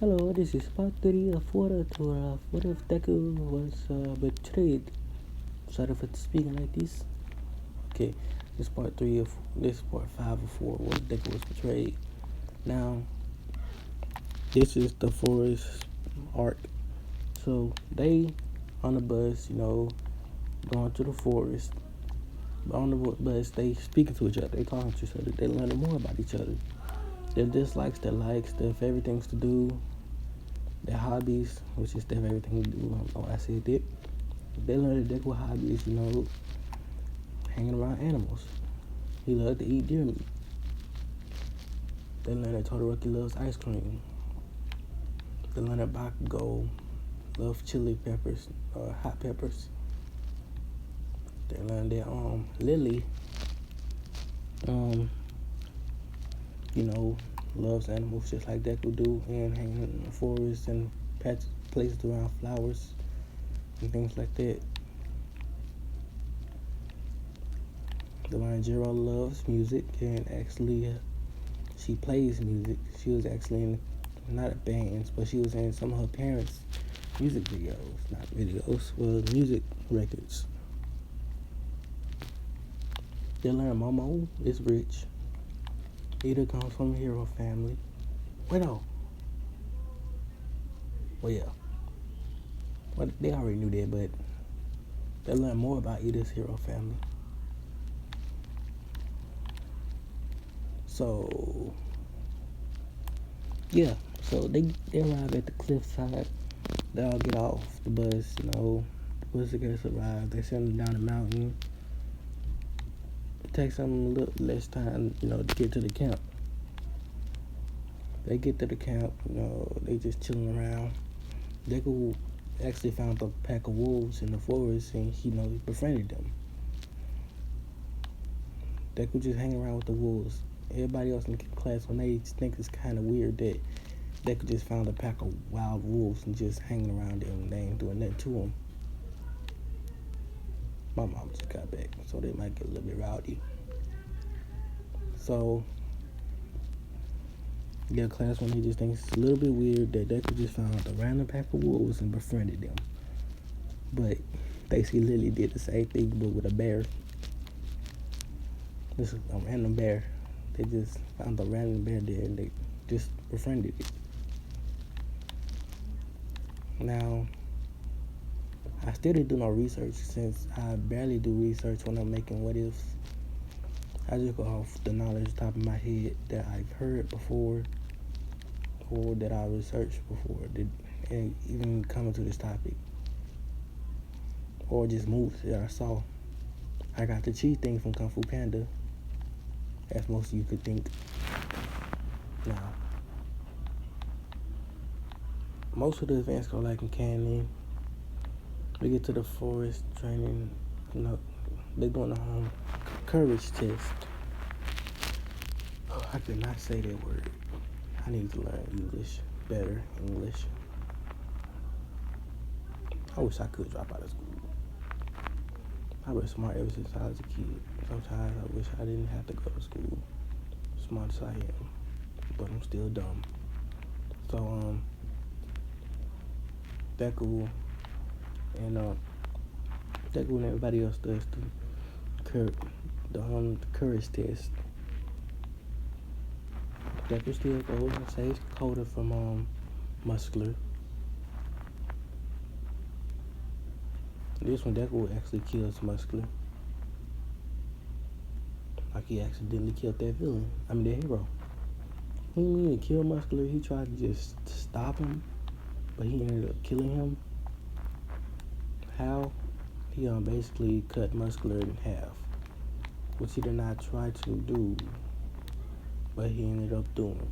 Hello, this is part 3 of Water Tour. What if Deku was betrayed? Sorry for speaking like this. Okay, this is part 5 of 4. What if Deku was betrayed? Now, this is the forest arc. So, they on the bus, going to the forest. On the bus, they speaking to each other. They talking to each other. They learning more about each other. Their dislikes, their likes, their favorite things to do, their hobbies, which is their favorite thing to do. I don't know why I said that. They learned that Deku hobbies, hanging around animals. He loved to eat deer meat. They learned that Todoroki loves ice cream. They learned that Bakugo loves chili peppers, hot peppers. They learned that Lily, loves animals just like Deku do, and hanging in the forest and places around flowers and things like that. The line Jiro loves music, and actually she plays music. She was actually in, not a band, but she was in some of her parents' music videos. Not videos, well, music records. They learn Momo is rich. Ida comes from a hero family. Wait, no. Well, yeah. Well, they already knew that, but they learn more about Ida's hero family. So, yeah. So they arrive at the cliffside. They all get off the bus, The bus gets arrived. They send them down the mountain. It takes them a little less time, to get to the camp. They get to the camp, they just chilling around. Deku actually found a pack of wolves in the forest, and he befriended them. Deku just hanging around with the wolves. Everybody else in the class, when they think it's kind of weird that Deku just found a pack of wild wolves and just hanging around them, and they ain't doing nothing to them. My mom just got back, so they might get a little bit rowdy. So, yeah, class one, he just thinks it's a little bit weird that Deku just found a random pack of wolves and befriended them. But basically, Lily did the same thing, but with a bear. This is a random bear. They just found a random bear there and they just befriended it. Now, I still didn't do no research since I barely do research when I'm making what ifs. I just go off the knowledge top of my head that I've heard before or that I researched before, and even coming to this topic. Or just moves that I saw. I got the cheat thing from Kung Fu Panda, as most of you could think. Now, most of the events go like in canon. We get to the forest training, they're doing a courage test. Oh, I could not say that word. I need to learn better English. I wish I could drop out of school. I was smart ever since I was a kid. Sometimes I wish I didn't have to go to school. Smart as I am, but I'm still dumb. So, Deku and everybody else does the courage test. Deku still goes and saves Coda from Muscular. This one, Deku actually kills Muscular. Like he accidentally killed that villain. The hero. He didn't mean to kill Muscular. He tried to just stop him, but he ended up killing him. How? He basically cut Muscular in half, which he did not try to do, but he ended up doing.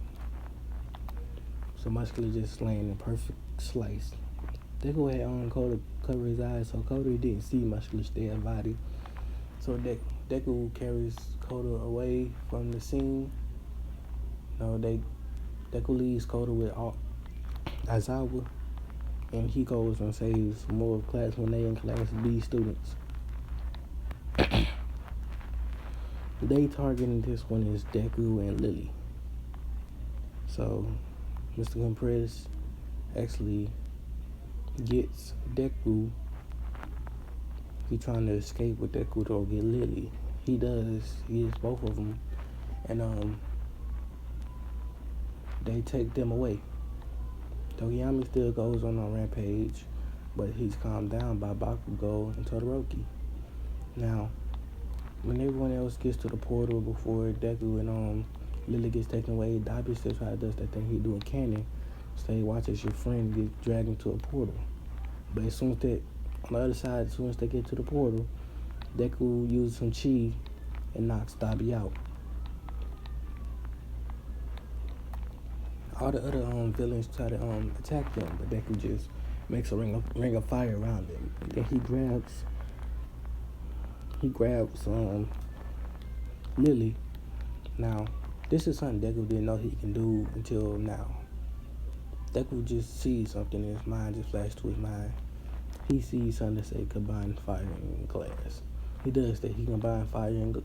So Muscular just laying in perfect slice. Deku had on Coda cover his eyes, so Coda didn't see Muscular's dead body. So Deku carries Coda away from the scene. Deku leaves Coda with Aizawa, and he goes and saves more of class when they in class B students. They targeting this one is Deku and Lily. So Mr. Compress actually gets Deku. He trying to escape with Deku to get Lily. He does. He gets both of them, and they take them away. Tokoyami still goes on a rampage, but he's calmed down by Bakugo and Todoroki. Now, when everyone else gets to the portal before Deku and Lily gets taken away, Dabi still does that thing he do in canon. So he watches your friend get dragged into a portal. But as soon as on the other side, as soon as they get to the portal, Deku uses some chi and knocks Dabi out. All the other villains try to attack them, but Deku just makes a ring of fire around them. And then he grabs Lily. Now, this is something Deku didn't know he can do until now. Deku just sees something in his mind, just flashed to his mind. He sees something that say combine fire and glass. He does that. He combine fire and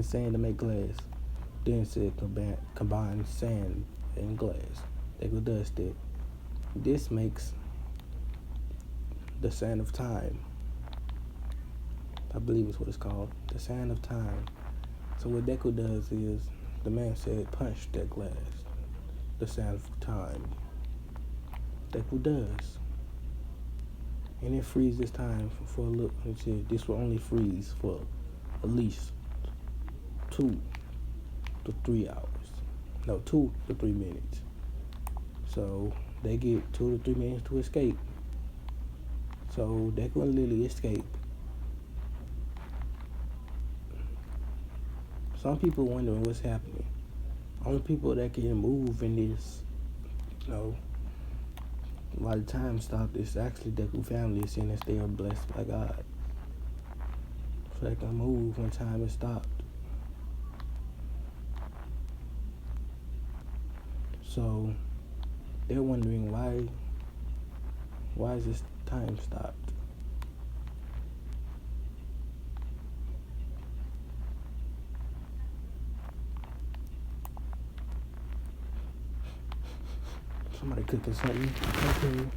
sand to make glass. Then it said combine sand and glass. Deku does that. This makes the sand of time. I believe it's what it's called. The sand of time. So what Deku does is, the man said, punch that glass. The sand of time. Deku does. And it freezes time for a little. It said this will only freeze for at least 2 to 3 hours. No, 2 to 3 minutes. So they get 2 to 3 minutes to escape. So Deku and Lily escape. Some people wondering what's happening. Only people that can move in this, while the time stopped, it's actually Deku family, seeing as they are blessed by God. So they can move when time is stopped. So they're wondering why is this time stopped? Somebody cooking something. Okay.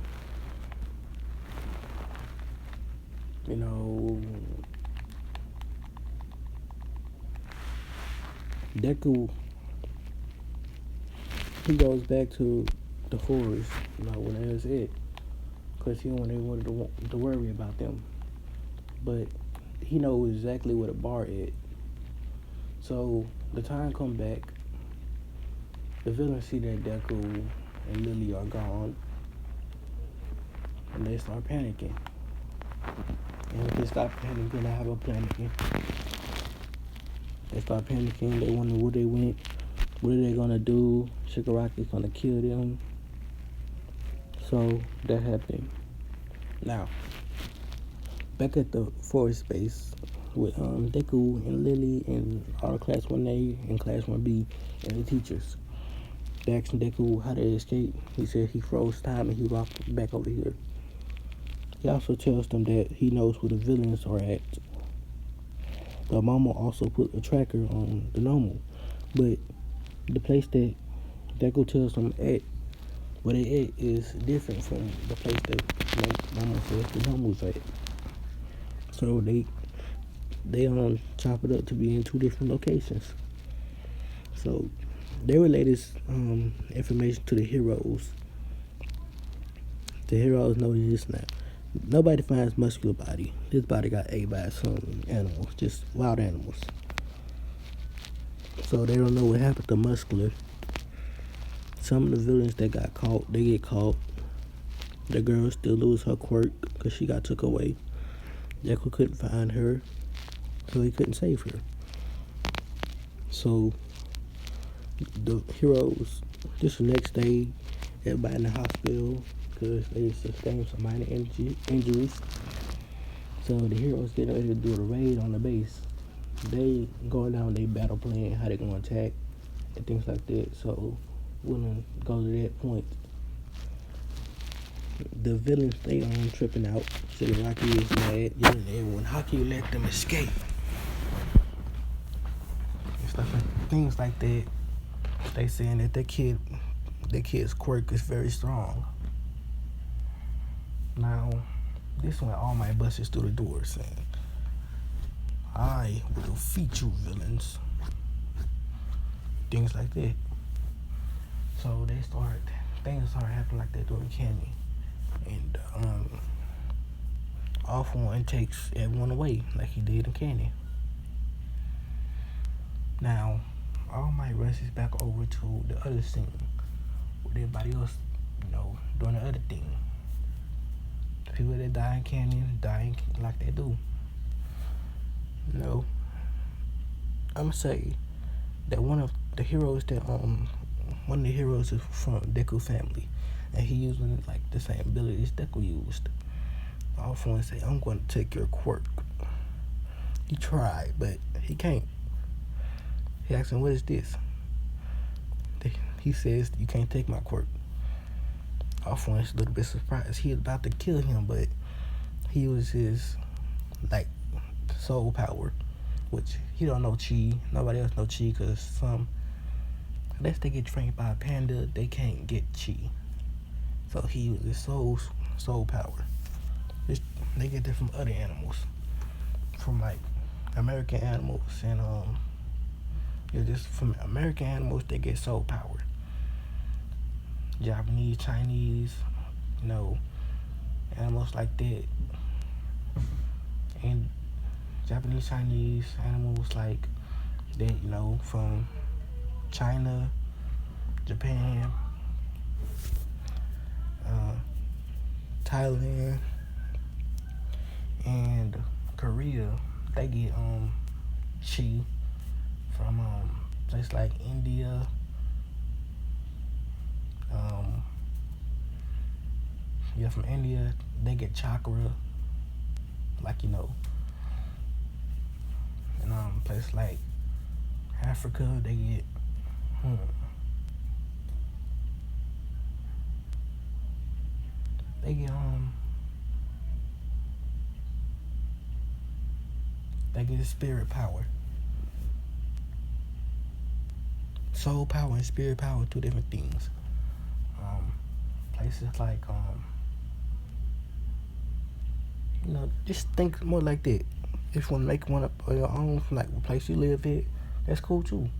Deku, he goes back to the forest, when it was it, because he don't want anyone to worry about them. But he knows exactly where the bar is. So the time come back, the villains see that Deku and Lily are gone, and they start panicking. And if they stop panicking, I have a plan again. They start panicking. They wonder where they went. What are they gonna do? Shigaraki's gonna kill them. So that happened. Now, back at the forest base with Deku and Lily and our Class 1A and Class 1B and the teachers. They asked Deku how to escape. He said he froze time and he walked back over here. He also tells them that he knows where the villains are at. But Momo also put a tracker on the normal. But the place that Deku tells them at, where they at, is different from the place that Momo says the normal's at. So they chop it up to be in 2 different locations. So they relay this information to the heroes. The heroes know this now. Nobody finds muscular body. This body got ate by some animals, just wild animals. So they don't know what happened to muscular. Some of the villains that got caught, they get caught. The girl still lose her quirk because she got took away. Deku couldn't find her, so he couldn't save her. So the heroes, this the next day, everybody in the hospital because they sustained some minor injuries. So the heroes getting ready to do a raid on the base. They going down their battle plan, how they gonna attack and things like that. So we're gonna go to that point. The villains, they tripping out. Shigaraki is mad, yelling at everyone, how can you let them escape? And stuff like things like that. They saying that the kid that kid's quirk is very strong. Now, this one, All Might busts through the door saying, "I will defeat you, villains." Things like that. So things start happening like that during Canyon. And Off One takes everyone away like he did in Canyon. Now, All Might rushes back over to the other scene with everybody else, doing the other thing. The people that die in Canyon, dying like they do. I'ma say that one of the heroes is from Deku family, and he using like the same abilities Deku used. Off One say, "I'm going to take your quirk." He tried, but he can't. He asked him, "What is this?" He says, "You can't take my quirk." Off One is a little bit surprised. He was about to kill him, but he uses his like soul power, which he don't know chi. Nobody else know chi because unless they get trained by a panda, they can't get chi. So he uses soul power. They get that from other animals, from like American animals, and just from American animals they get soul power. Japanese, Chinese, animals like that, and Japanese, Chinese animals like that, from China, Japan, Thailand, and Korea. They get chi from places like India, from India. They get chakra, like and places like Africa, they get they get spirit power. Soul power and spirit power, two different things. Places like just think more like that. If you want to make one up on your own, like the place you live at, that's cool too.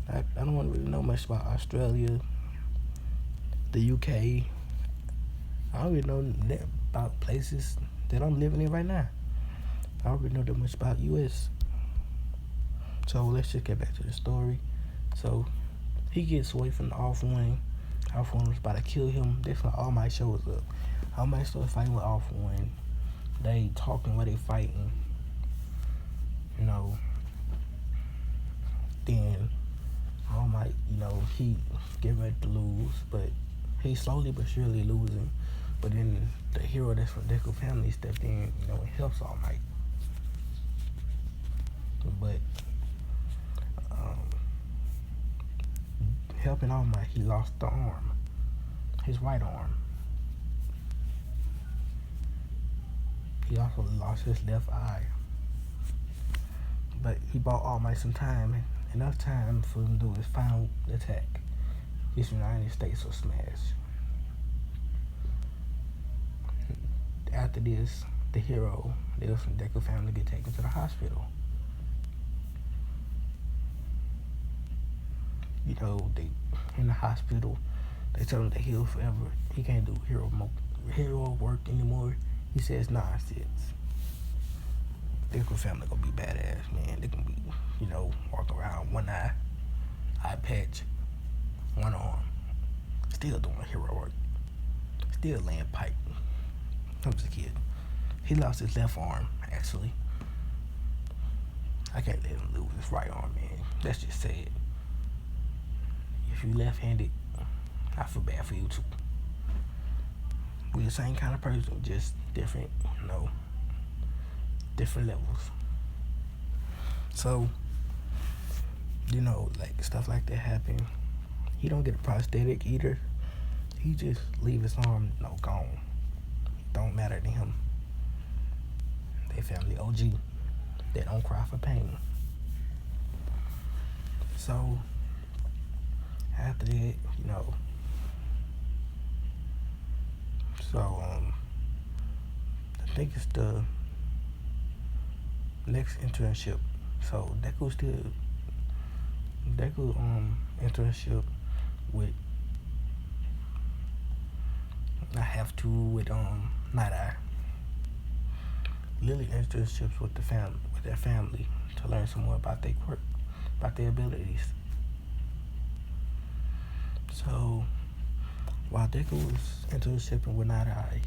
I don't want to really know much about Australia, the UK. I don't really know about places that I'm living in right now. I don't really know that much about US. So let's just get back to the story. So he gets away from the Off One. Off One was about to kill him. That's when All Might shows up. All Might starts fighting with Off One. They talking while they fighting. Then All Might, he get ready to lose, but he slowly but surely losing. But then the hero that's from Deku family stepped in, and helps All Might. But helping All Might, he lost the arm, his right arm. He also lost his left eye. But he bought All Might some time, enough time for him to do his final attack. His United States will smash. After this, the hero, they was from Deku family, get taken to the hospital. They in the hospital. They tell him to heal forever. He can't do hero work anymore. He says nonsense. Deku family gonna be badass, man. They gonna be, walking around one eye patch, one arm, still doing hero work, still laying pipe. I was a kid. He lost his left arm, actually. I can't let him lose his right arm, man. That's just sad. If you left-handed, I feel bad for you too. We're the same kind of person, just different, different levels. So, like stuff like that happen. He don't get a prosthetic either. He just leave his arm gone. Don't matter to him. They family OG. They don't cry for pain. So after that, So I think it's the next internship. So Deku internship with I have to with Night Eye. Lily internships with their family to learn some more about their work, about their abilities. So while Deku was internshipping with Night Eye,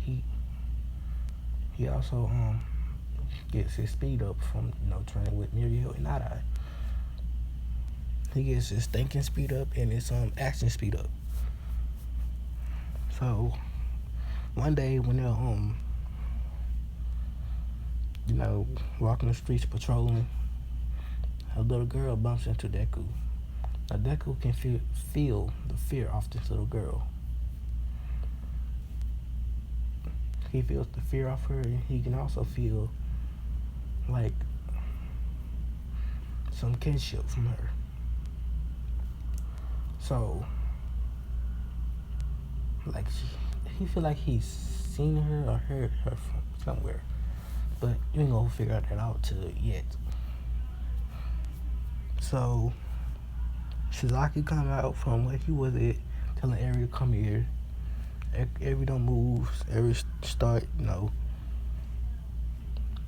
he also gets his speed up from training with Muriel and Night Eye. He gets his thinking speed up and his action speed up. So one day when they're walking the streets patrolling, a little girl bumps into Deku. Now Deku can feel the fear off this little girl. He feels the fear off her, and he can also feel like some kinship from her. So like he feel like he's seen her or heard her from somewhere, but you ain't gonna figure that out till yet. So Shizaki come out from where he was at, telling Eri to come here. Eri don't move. Eri start,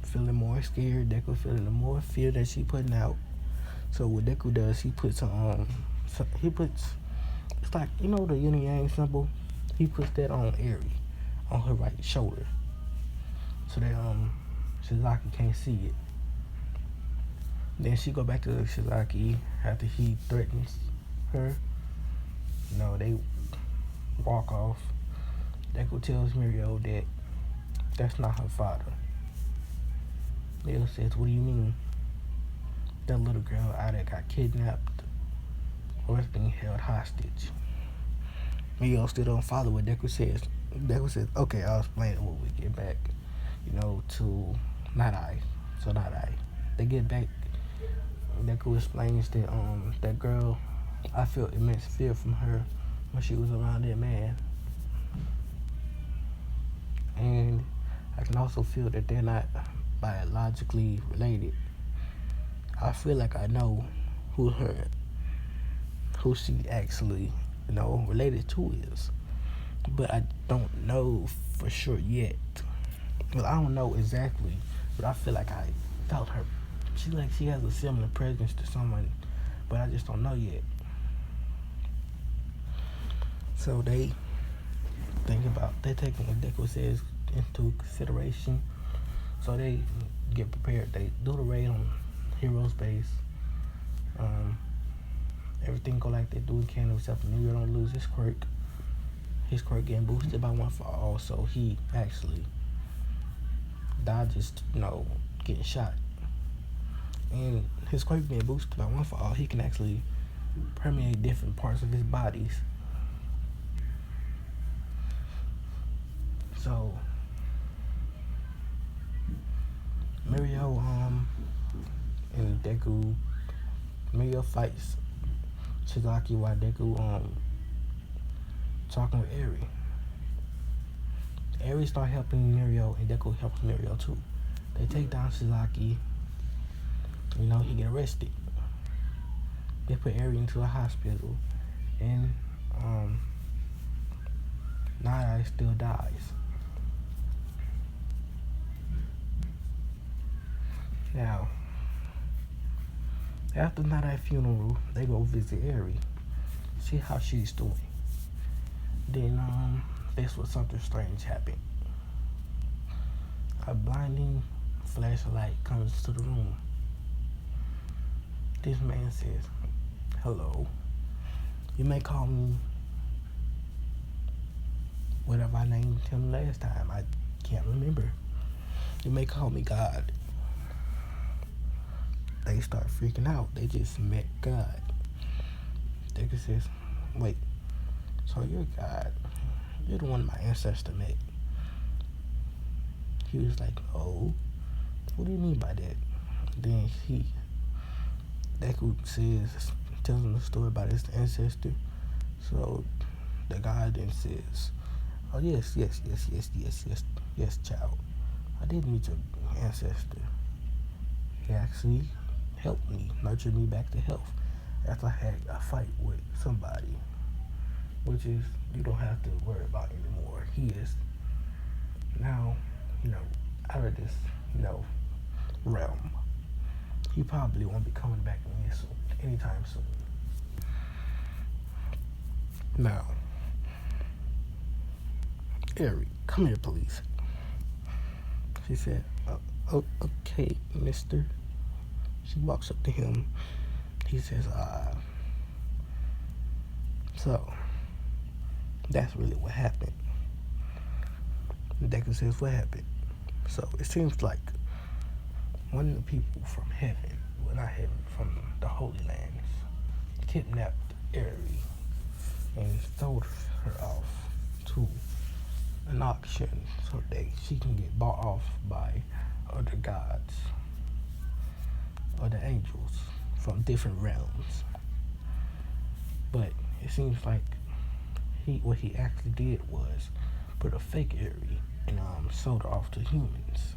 feeling more scared. Deku feeling the more fear that she putting out. So what Deku does, he puts it's like the yin and yang symbol. He puts that on Eri, on her right shoulder, so that Shizaki can't see it. Then she go back to Shizaki after he threatens her. They walk off. Deku tells Muriel that that's not her father. Muriel says, "What do you mean? That little girl either got kidnapped or is being held hostage." Muriel still don't follow what Deku says. Deku says, "Okay, I'll explain it when we get back, to Night Eye." So Night Eye, they get back. Deku explains that that girl, I feel immense fear from her when she was around that man, and I can also feel that they're not biologically related. I feel like I know who she actually related to is, but I don't know for sure yet. Well, I don't know exactly, but I feel like I felt her. She has a similar presence to someone, but I just don't know yet. So they taking what Deku says into consideration. So they get prepared. They do the raid on Hero's base. Everything go like they do in Canon, except for Muriel don't lose his quirk. His quirk getting boosted by one for all, so he actually dodges, getting shot. And his quirk being boosted by one for all, he can actually permeate different parts of his bodies. So Muriel and Deku, Muriel fights Shizaki while Deku talking with Eri. Eri start helping Muriel and Deku helps Muriel too. They take down Shizaki. He get arrested. They put Eri into a hospital, and Night Eye still dies. Now, after Night Eye funeral, they go visit Eri, see how she's doing. Then that's when something strange happened. A blinding flashlight comes to the room. This man says, "Hello, you may call me whatever I named him last time. I can't remember. You may call me God." They start freaking out. They just met God. Deku says, "Wait, so you're God? You're the one my ancestor met." He was like, "Oh, what do you mean by that?" Then Deku tells him the story about his ancestor. So the God then says, Oh, yes, child. I did meet your ancestor. He actually helped me, nurtured me back to health after I had a fight with somebody, which is you don't have to worry about anymore. He is now, out of this, realm. He probably won't be coming back anytime soon. Now, Eric, come here, please. She said, okay, mister. She walks up to him. He says, so, that's really what happened. Deku says, what happened? So, it seems like one of the people from heaven, well, not heaven, from the Holy Lands, kidnapped Eri and sold her off to an auction so that she can get bought off by other gods or the angels from different realms. But it seems like what he actually did was put a fake Eri and sold her off to humans.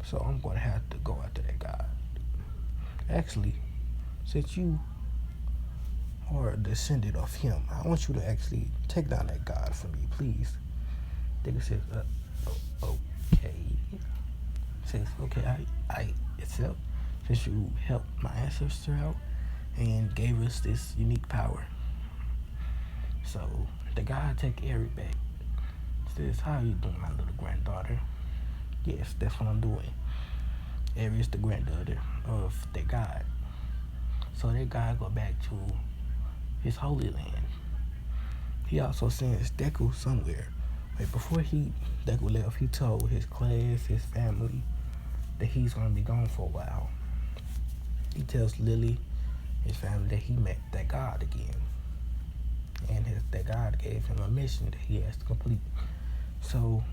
So I'm gonna have to go after that god. Actually, since you are a descendant of him, I want you to actually take down that god for me, please. Digger says, okay. Says, okay, I accept, since you helped my ancestor out and gave us this unique power. So the god take Eri back. Says, how are you doing, my little granddaughter? Yes, that's what I'm doing. Eri is the granddaughter of the god. So that god go back to his holy land. He also sends Deku somewhere. Like before Deku left, he told his class, his family, that he's gonna be gone for a while. He tells Lily, his family, that he met that god again. And that god gave him a mission that he has to complete. So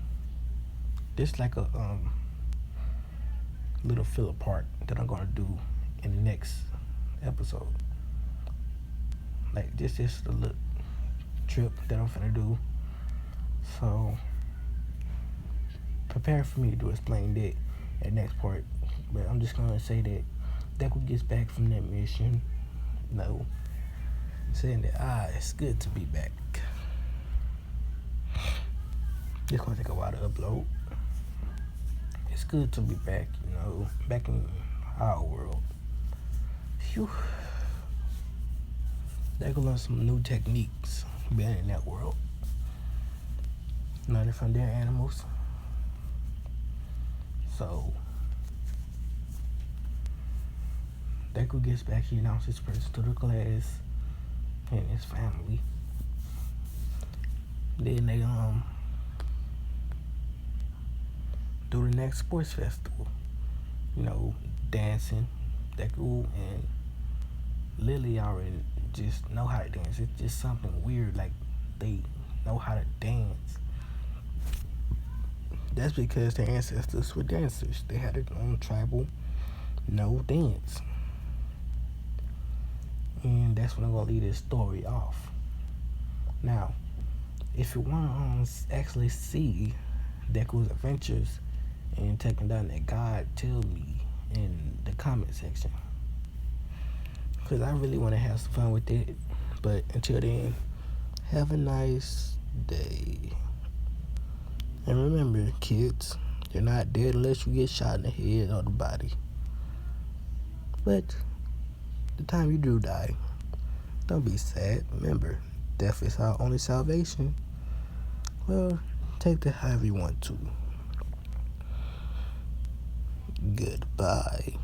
this like a little filler part that I'm gonna do in the next episode. Like this is the little trip that I'm finna do. So prepare for me to explain that at next part. But I'm just gonna say that Deku gets back from that mission, saying that it's good to be back. It's gonna take a while to upload. It's good to be back, back in our world. Phew. Deku learn some new techniques being in that world. Learning from their animals. So Deku gets back, he announces his presence to the class and his family. Then they do the next sports festival. Dancing. Deku and Lily already just know how to dance. It's just something weird, like they know how to dance. That's because their ancestors were dancers. They had their own tribal dance. And that's what I'm gonna leave this story off. Now, if you wanna actually see Deku's adventures and taking down that god, tell me in the comment section. Because I really want to have some fun with it. But until then, have a nice day. And remember, kids, you're not dead unless you get shot in the head or the body. But the time you do die, don't be sad. Remember, death is our only salvation. Well, take that however you want to. Goodbye.